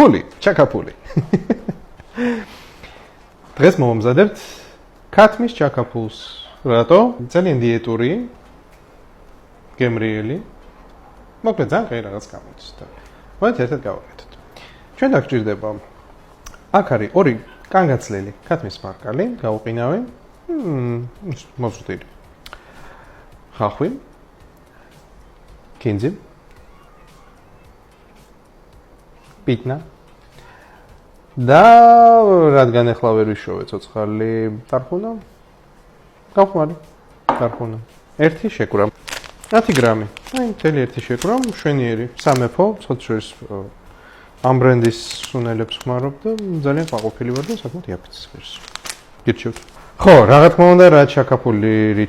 ფული, ჩაკაფული. დღეს მომზადებთ ქათმის ჩაკაფულს. რატო? ძალიან დიეტური, გემრიელი. მოკლედ ძალიან კაი რაღაც გამოდის და მოდი ერთად გავაკეთოთ. ჩვენ დაგჭირდება აქ არის ორი კანგაცლილი ქათმის მარკალი, გავუყინავი. მოზრდილი. ხახვი. კინძი. პიტნა. და რადგან ახლა ვერ ვიშოვე ცოცხალი ტარხუნა. გავხმარი. ტარხუნა. 1 შეკვრა. 10 გრამი. აი, მთელი 1 შეკვრა, მშვენიერი, სამეფო, ცოტშორის ამ ბრენდის სუნელებს ხმარობ და ძალიან ყვაყოფილი ვარ და საკმაოდ იაფიცეს ვერს. გირჩევთ. ხო, რა თქმა უნდა, რა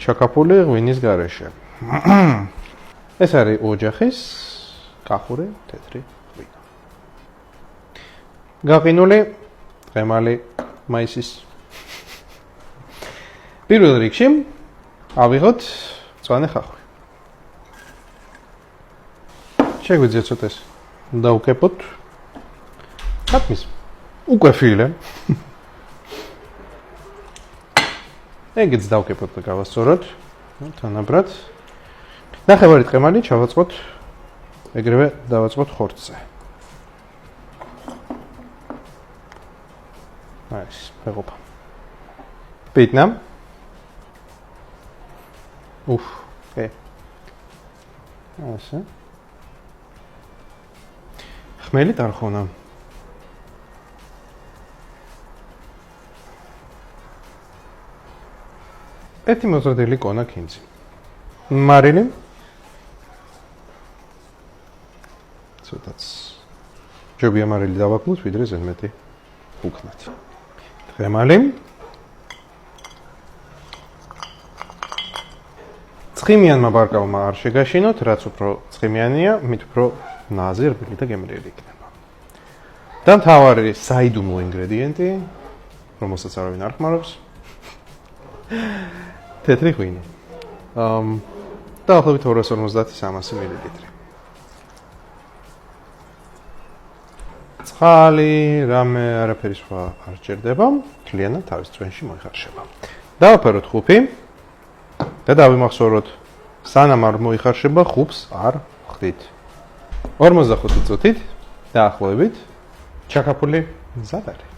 ჩაკაფული ღვინის გარეშე. ეს არის ოჯახის კახური თეთრი ღვინო. გაყინული ღემალი მაისის. პირველ რიგში ავიღოთ მწვანე ხახვი. შეგვიძლია ცოტას დავუკეპოთ ქათმის უკვე ფილე. ეგეც დავკეპოთ და გავასწოროთ თანაბრად. ნახევარი ტყემალი ჩავაწყოთ, ეგრევე დავაწყოთ ხორცზე. აი ეს მეგობრა. პიტნა. ასე. ხმელი ტარხუნა. ერთი მოზრდილი კონა კინძი. მარილი. ცოტაც ჯობია მარილი დავაკლოთ, ვიდრე ზედმეტი უქნათ. ღემალი. ცხიმიანმა ბარკალმა არ შეგაშინოთ, რაც უფრო ცხიმიანია, მით უფრო ნაზი, რბილი და გემრიელი იქნება. და მთავარი საიდუმლო ინგრედიენტი, რომელსაც არავინ არ ხმარობს. თეთრი ღვინო. დაახლოებით 250-300 მილილიტრი. წყალი, რამე არაფერი სხვა არ ჭირდება, მთლიანად თავის წვენში მოიხარშება. დავაფეროთ ხუფი და დავიმახსოვროთ. სანამ არ მოიხარშება, ხუფს არ ხდით. 45 წუთით დაახლოებით ჩაკაფული მზად არის.